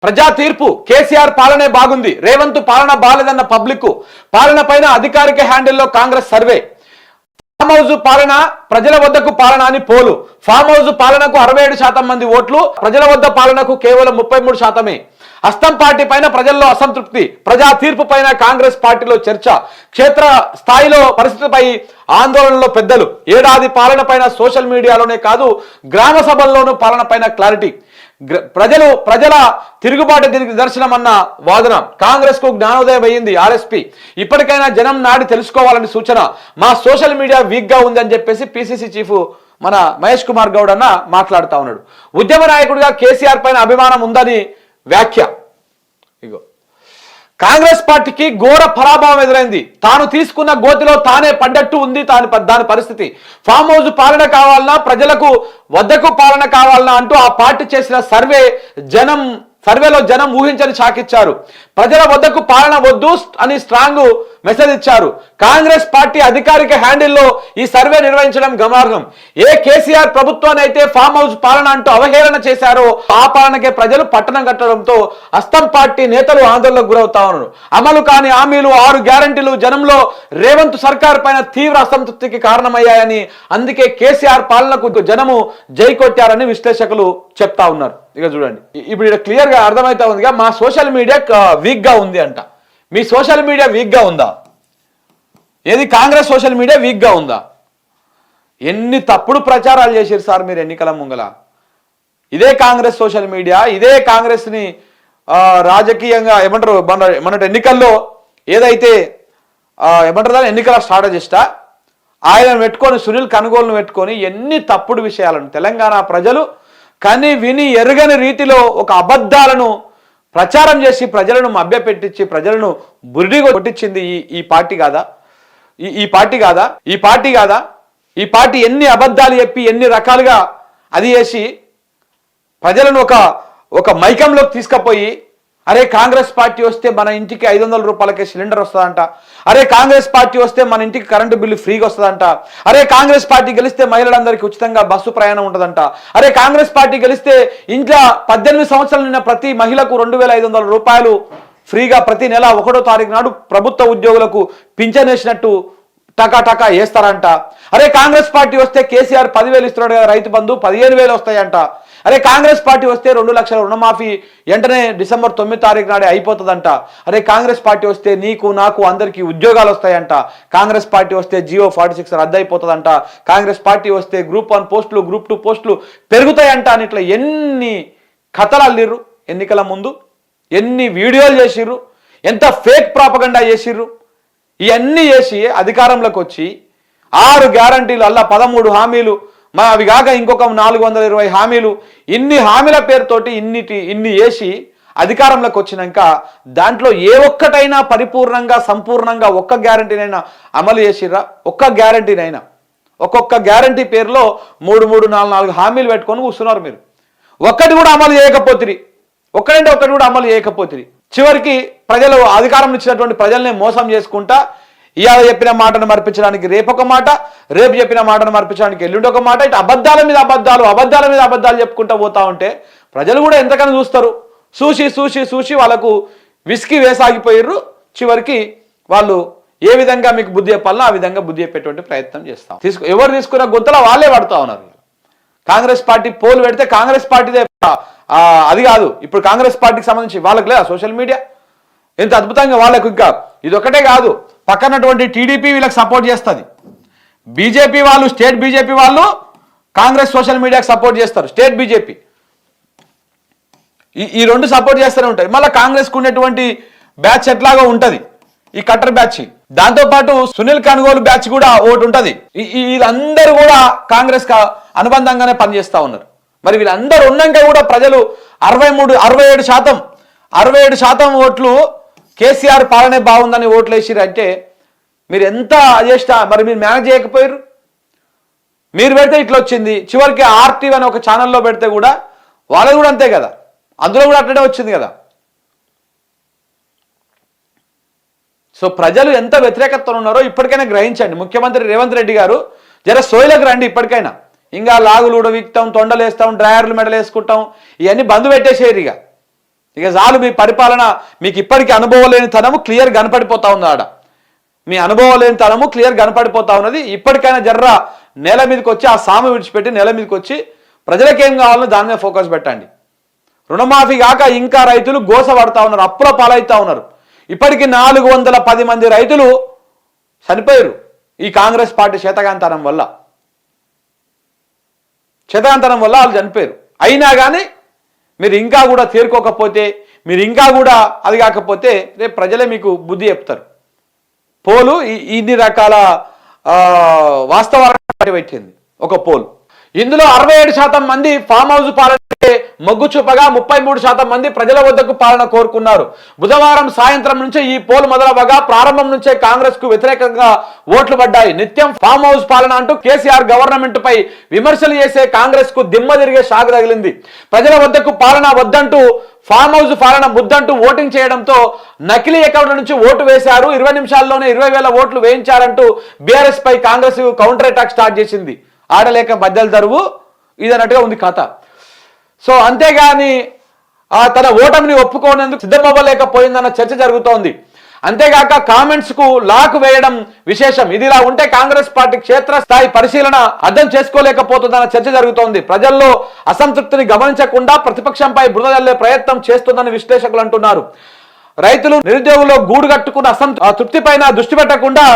ప్రజా తీర్పు కేసీఆర్ పాలనే బాగుంది, రేవంత్ పాలన బాలేదన్న పబ్లిక్, పాలన పైన అధికారిక హ్యాండిల్లో కాంగ్రెస్ సర్వే, ఫామ్ హౌస్ పాలన ప్రజల వద్దకు పాలన అని పోలు, ఫామ్ హౌస్ పాలనకు 67% మంది ఓట్లు, ప్రజల వద్ద పాలనకు కేవలం 33%. హస్తం పార్టీ పైన ప్రజల్లో అసంతృప్తి, ప్రజా తీర్పు పైన కాంగ్రెస్ పార్టీలో చర్చ, క్షేత్ర స్థాయిలో పరిస్థితిపై ఆందోళనలో పెద్దలు, ఏడాది పాలన పైన సోషల్ మీడియాలోనే కాదు గ్రామ సభల్లోనూ పాలన పైన క్లారిటీ, ప్రజల తిరుగుబాటు దీనికి నిదర్శనమన్న వాదన, కాంగ్రెస్ కు జ్ఞానోదయం అయ్యింది ఆర్ఎస్పీ, ఇప్పటికైనా జనం నాడి తెలుసుకోవాలని సూచన, మా సోషల్ మీడియా వీక్ గా ఉంది అని చెప్పేసి పిసిసి చీఫ్ మన మహేష్ కుమార్ గౌడ్ అన్న మాట్లాడుతా ఉన్నాడు. ఉద్యమ నాయకుడిగా కేసీఆర్ పైన అభిమానం ఉందని వ్యాఖ్య. ఇగో కాంగ్రెస్ పార్టీకి ఘోర పరాభవం ఎదురైంది, తాను తీసుకున్న గోతిలో తానే పడ్డట్టు ఉంది దాని పరిస్థితి. ఫామ్ హౌస్ పాలన కావాలన్నా ప్రజలకు వద్దకు పాలన కావాలన్నా అంటూ ఆ పార్టీ చేసిన సర్వేలో జనం ఊహించని షాకిచ్చారు. ప్రజల వద్దకు పాలన వద్దు అని స్ట్రాంగ్ మెసేజ్ ఇచ్చారు. కాంగ్రెస్ పార్టీ అధికారిక హ్యాండిల్లో ఈ సర్వే నిర్వహించడం గమనార్హం. ఏ కేసీఆర్ ప్రభుత్వాన్ని అయితే ఫామ్ హౌస్ పాలన అంటూ అవహేళన చేశారో ఆ పాలనకే ప్రజలు పట్టణం కట్టడంతో హస్తం పార్టీ నేతలు ఆందోళనకు గురవుతా ఉన్నారు. అమలు కాని హామీలు 6 గ్యారంటీలు జనంలో రేవంత్ సర్కార్ పైన తీవ్ర అసంతృప్తికి కారణమయ్యాయని, అందుకే కేసీఆర్ పాలనకు జనము జై కొట్టారని విశ్లేషకులు చెప్తా ఉన్నారు. ఇక చూడండి, ఇప్పుడు ఇక్కడ క్లియర్ గా అర్థమైతా ఉందిగా, మా సోషల్ మీడియా వీక్ గా ఉంది అంట. మీ సోషల్ మీడియా వీక్ గా ఉందా? ఏది కాంగ్రెస్ సోషల్ మీడియా వీక్ గా ఉందా? ఎన్ని తప్పుడు ప్రచారాలు చేశారు సార్ మీరు ఎన్నికల ముంగల. ఇదే కాంగ్రెస్ సోషల్ మీడియా, ఇదే కాంగ్రెస్ ని రాజకీయంగా ఏమంటారు ఎన్నికల్లో ఏదైతే ఏమంటారు ఎన్నికల స్ట్రాటజిస్టా ఆయన పెట్టుకొని సునీల్ కనుగోలును పెట్టుకొని ఎన్ని తప్పుడు విషయాలను తెలంగాణ ప్రజలు కానీ విని ఎరుగని రీతిలో ఒక అబద్ధాలను ప్రచారం చేసి ప్రజలను మభ్యపెట్టించి ప్రజలను బురిడి కొట్టించింది ఈ పార్టీ కాదా? ఈ పార్టీ ఎన్ని అబద్ధాలు చెప్పి ఎన్ని రకాలుగా అది చేసి ప్రజలను ఒక మైకంలోకి తీసుకుపోయి, అరే కాంగ్రెస్ పార్టీ వస్తే మన ఇంటికి 500 రూపాయలకే సిలిండర్ వస్తుందంట, అరే కాంగ్రెస్ పార్టీ వస్తే మన ఇంటికి కరెంటు బిల్లు ఫ్రీగా వస్తుందంట, అరే కాంగ్రెస్ పార్టీ గెలిస్తే మహిళలందరికీ ఉచితంగా బస్సు ప్రయాణం ఉంటుందంట, అరే కాంగ్రెస్ పార్టీ గెలిస్తే ఇంట్లో 18 సంవత్సరాలు నిన్న ప్రతి మహిళకు 2500 రూపాయలు ఫ్రీగా ప్రతి నెల 1వ తారీఖు నాడు ప్రభుత్వ ఉద్యోగులకు పింఛన్ వేసినట్టు టకా వేస్తారంట. అరే కాంగ్రెస్ పార్టీ వస్తే కేసీఆర్ 10,000 ఇస్తున్నాడు కదా, రైతు బంధు 15,000 వస్తాయంట. అరే కాంగ్రెస్ పార్టీ వస్తే 2 లక్షల రుణమాఫీ వెంటనే డిసెంబర్ 9వ తారీఖు నాడే అయిపోతుందంట. అరే కాంగ్రెస్ పార్టీ వస్తే నీకు నాకు అందరికీ ఉద్యోగాలు వస్తాయంట. కాంగ్రెస్ పార్టీ వస్తే జియో 46 రద్దు అయిపోతుందంట. కాంగ్రెస్ పార్టీ వస్తే గ్రూప్ 1 పోస్టులు గ్రూప్ 2 పోస్టులు పెరుగుతాయంట అని ఇట్లా ఎన్ని కథలు అల్లిర్రు ఎన్నికల ముందు, ఎన్ని వీడియోలు చేసిర్రు, ఎంత ఫేక్ ప్రాపగండా చేసిర్రు. ఇవన్నీ చేసి అధికారంలోకి వచ్చి 6 గ్యారంటీలు అలా 13 హామీలు అవి కాక ఇంకొక 420 హామీలు, ఇన్ని హామీల పేరుతోటి ఇన్ని చేసి అధికారంలోకి వచ్చినాక దాంట్లో ఏ ఒక్కటైనా పరిపూర్ణంగా సంపూర్ణంగా ఒక్క గ్యారంటీనైనా అమలు చేసిర్రా? ఒక్క గ్యారంటీనైనా? ఒక్కొక్క గ్యారంటీ పేరులో 3 హామీలు పెట్టుకొని కూర్చున్నారు మీరు. ఒక్కటి కూడా అమలు చేయకపోతిరి, ఒక్కడంటే ఒక్కటి కూడా అమలు చేయకపోతిరి. చివరికి ప్రజలు అధికారం ఇచ్చినటువంటి ప్రజల్ని మోసం చేసుకుంటా ఇవాళ చెప్పిన మాటను మర్పించడానికి రేపొక మాట, రేపు చెప్పిన మాటను మర్పించడానికి ఎల్లుండి ఒక మాట, ఇటు అబద్ధాల మీద అబద్ధాలు చెప్పుకుంటూ పోతా ఉంటే ప్రజలు కూడా ఎంతకన్నా చూస్తారు. చూసి వాళ్ళకు విసికి వేసాగిపోయిర్రు. చివరికి వాళ్ళు ఏ విధంగా మీకు బుద్ధి చెప్పాలనో ఆ విధంగా బుద్ధి చెప్పేటువంటి ప్రయత్నం చేస్తాం. ఎవరు తీసుకున్న గుంతలో వాళ్ళే పడుతూ ఉన్నారు. కాంగ్రెస్ పార్టీ పోలు పెడితే కాంగ్రెస్ పార్టీదే అది కాదు. ఇప్పుడు కాంగ్రెస్ పార్టీకి సంబంధించి వాళ్ళకి లేదా సోషల్ మీడియా ఎంత అద్భుతంగా వాళ్ళకు. ఇంకా ఇది ఒకటే కాదు, పక్కనటువంటి టీడీపీ వీళ్ళకి సపోర్ట్ చేస్తుంది. బీజేపీ వాళ్ళు, స్టేట్ బీజేపీ వాళ్ళు కాంగ్రెస్ సోషల్ మీడియాకి సపోర్ట్ చేస్తారు. స్టేట్ బీజేపీ ఈ రెండు సపోర్ట్ చేస్తూనే ఉంటాయి. మళ్ళీ కాంగ్రెస్కు ఉన్నటువంటి బ్యాచ్ ఎట్లాగో ఉంటుంది, ఈ కట్టర్ బ్యాచ్. దాంతోపాటు సునీల్ కనుగోలు బ్యాచ్ కూడా ఒకటి ఉంటుంది. వీళ్ళందరూ కూడా కాంగ్రెస్ అనుబంధంగానే పనిచేస్తూ ఉన్నారు. మరి వీళ్ళందరూ ఉన్నాక కూడా ప్రజలు 67% ఓట్లు కేసీఆర్ పాలనే బాగుందని ఓట్లు వేసిరు అంటే మీరు ఎంత చేసినా మరి మీరు మేనేజ్ చేయకపోయారు. మీరు పెడితే ఇట్లా వచ్చింది. చివరికి ఆర్టీవీ అని ఒక ఛానల్లో పెడితే కూడా వాళ్ళది కూడా అంతే కదా, అందులో కూడా అట్లనే వచ్చింది కదా. సో ప్రజలు ఎంత వ్యతిరేకతతో ఉన్నారో ఇప్పటికైనా గ్రహించండి. ముఖ్యమంత్రి రేవంత్ రెడ్డి గారు జర సోయిలకు రండి. ఇప్పటికైనా ఇంకా లాగులు ఉడవిక్తాం, తొండలు వేస్తాం, డ్రాయర్లు మెడలు వేసుకుంటాం, ఇవన్నీ బంద్ పెట్టేసేరు. ఇక ఇక చాలు మీ పరిపాలన, మీకు ఇప్పటికీ అనుభవం లేని తనము క్లియర్ కనపడిపోతా ఉంది ఆడ. మీ అనుభవం లేని తనము క్లియర్ కనపడిపోతా ఉన్నది. ఇప్పటికైనా జర్రా నేల మీదకి వచ్చి ఆ సాము విడిచిపెట్టి నేల మీదకి వచ్చి ప్రజలకేం కావాలో దాని మీద ఫోకస్ పెట్టండి. రుణమాఫీ కాక ఇంకా రైతులు గోస పడతా ఉన్నారు, అప్పుల పాలవుతా ఉన్నారు. ఇప్పటికీ 410 మంది రైతులు చనిపోయారు ఈ కాంగ్రెస్ పార్టీ చేతగాంతనం వల్ల వాళ్ళు చనిపోయారు. అయినా కానీ మీరు ఇంకా కూడా తేరుకోకపోతే, మీరు ఇంకా కూడా అది కాకపోతే రేపు ప్రజలే మీకు బుద్ధి చెప్తారు. పోలు ఇన్ని రకాల వాస్తవాలను పెట్టింది ఒక పోల్. ఇందులో 67% మంది ఫామ్ హౌస్ పాలన మొగ్గు చూపగా 33% మంది ప్రజల వద్దకు పాలన కోరుకున్నారు. బుధవారం సాయంత్రం నుంచే ఈ పోల్ మొదలవగా ప్రారంభం నుంచే కాంగ్రెస్ కు వ్యతిరేకంగా ఓట్లు పడ్డాయి. నిత్యం ఫామ్ హౌస్ పాలన అంటూ కేసీఆర్ గవర్నమెంట్ పై విమర్శలు చేసే కాంగ్రెస్ కు దిమ్మ తిరిగే షాక్ తగిలింది. ప్రజల వద్దకు పాలన వద్దంటూ ఫామ్ హౌస్ పాలన ముద్దంటూ ఓటింగ్ చేయడంతో నకిలీ అకౌంట్ల నుంచి ఓటు వేశారు. 20 నిమిషాల్లోనే 20,000 ఓట్లు వేయించారంటూ బీఆర్ఎస్ పై కాంగ్రెస్ కౌంటర్ అటాక్ స్టార్ట్ చేసింది. ఆడలేక బద్దలు తరువు ఇదన్నట్టుగా ఉంది కథ. సో అంతేగాని తన ఓటమిని ఒప్పుకోనేందుకు సిద్ధమవ్వలేకపోయిందన్న చర్చ జరుగుతోంది. అంతేగాక కామెంట్స్ కు లాక్ వేయడం విశేషం. ఇదిలా ఉంటే కాంగ్రెస్ పార్టీ క్షేత్రస్థాయి పరిశీలన అర్థం చేసుకోలేకపోతుందన్న చర్చ జరుగుతోంది. ప్రజల్లో అసంతృప్తిని గమనించకుండా ప్రతిపక్షంపై బురద జల్లే ప్రయత్నం చేస్తుందని విశ్లేషకులు అంటున్నారు. రైతులు నిరుద్యోగులు గూడు కట్టుకున్న తృప్తి పైన దృష్టి పెట్టకుండా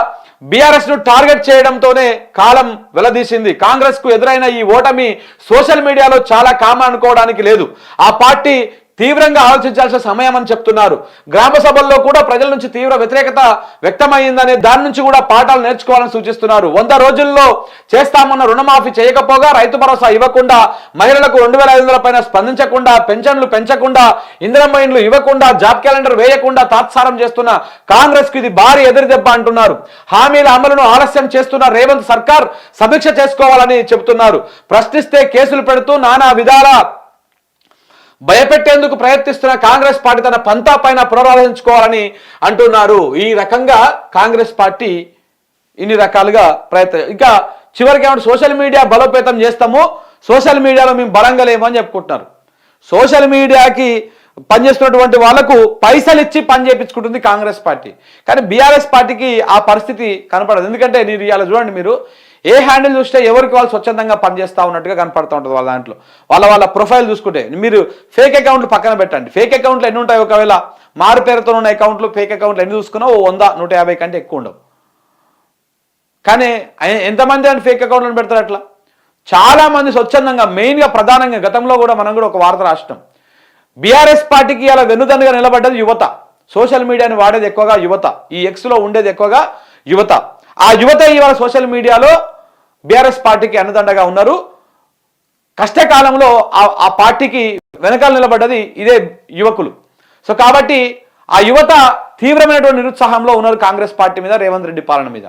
బీఆర్ఎస్ ను టార్గెట్ చేయడంతోనే కాలం వెలదీసింది. కాంగ్రెస్ కు ఎదురైన ఈ ఓటమి సోషల్ మీడియాలో చాలా కామన్ అనుకోవడానికి లేదు. ఆ పార్టీ తీవ్రంగా ఆలోచించాల్సిన సమయం అని చెప్తున్నారు. గ్రామ సభల్లో కూడా ప్రజల నుంచి తీవ్ర వ్యతిరేకత వ్యక్తమైందనే దాని నుంచి కూడా పాఠాలు నేర్చుకోవాలని సూచిస్తున్నారు. 100 రోజుల్లో చేస్తామన్న రుణమాఫీ చేయకపోగా, రైతు భరోసా ఇవ్వకుండా, మహిళలకు 2,500 పైన స్పందించకుండా, పెన్షన్లు పెంచకుండా, ఇందిరమ్మ ఇండ్లు ఇవ్వకుండా, జాబ్ క్యాలెండర్ వేయకుండా తాత్సారం చేస్తున్న కాంగ్రెస్ కు ఇది భారీ ఎదురుదెబ్బ అంటున్నారు. హామీల అమలును ఆలస్యం చేస్తున్న రేవంత్ సర్కార్ సమీక్ష చేసుకోవాలని చెబుతున్నారు. ప్రశ్నిస్తే కేసులు పెడుతూ నానా విధాల భయపెట్టేందుకు ప్రయత్నిస్తున్న కాంగ్రెస్ పార్టీ తన పంతా పైన పునరాలోచించుకోవాలని అంటున్నారు. ఈ రకంగా కాంగ్రెస్ పార్టీ ఇన్ని రకాలుగా ఇంకా చివరికి ఏమంటే సోషల్ మీడియా బలోపేతం చేస్తాము, సోషల్ మీడియాలో మేము బలంగా లేమని చెప్పుకుంటున్నారు. సోషల్ మీడియాకి పనిచేస్తున్నటువంటి వాళ్లకు పైసలు ఇచ్చి పని చేయించుకుంటుంది కాంగ్రెస్ పార్టీ. కానీ బీఆర్ఎస్ పార్టీకి ఆ పరిస్థితి కనపడదు. ఎందుకంటే మీరు ఇలా చూడండి, మీరు ఏ హ్యాండిల్ చూస్తే ఎవరికి వాళ్ళు స్వచ్ఛందంగా పనిచేస్తూ ఉన్నట్టుగా కనపడుతూ ఉంటుంది. వాళ్ళ దాంట్లో వాళ్ళ ప్రొఫైల్ చూసుకుంటే మీరు ఫేక్ అకౌంట్లు పక్కన పెట్టండి. ఫేక్ అకౌంట్లు ఎన్ని ఉంటాయి? ఒకవేళ మారు పేరుతో ఉన్న అకౌంట్లు, ఫేక్ అకౌంట్లు ఎన్ని చూసుకున్నా 100, 150 కంటే ఎక్కువ ఉండవు. కానీ ఎంతమంది అని ఫేక్ అకౌంట్లను పెడతారు? అట్లా చాలా మంది స్వచ్ఛందంగా, మెయిన్గా ప్రధానంగా గతంలో కూడా మనం కూడా ఒక వార్త రాష్ట్రం, బీఆర్ఎస్ పార్టీకి అలా వెన్నుదన్నుగా నిలబడ్డది యువత. సోషల్ మీడియాని వాడేది ఎక్కువగా యువత, ఈ ఎక్స్లో ఉండేది ఎక్కువగా యువత. ఆ యువత ఇవాళ సోషల్ మీడియాలో బీఆర్ఎస్ పార్టీకి అన్నదండగా ఉన్నారు. కష్టకాలంలో ఆ పార్టీకి వెనకాల నిలబడ్డది ఇదే యువకులు. సో కాబట్టి ఆ యువత తీవ్రమైనటువంటి నిరుత్సాహంలో ఉన్నారు కాంగ్రెస్ పార్టీ మీద, రేవంత్ రెడ్డి పాలన మీద.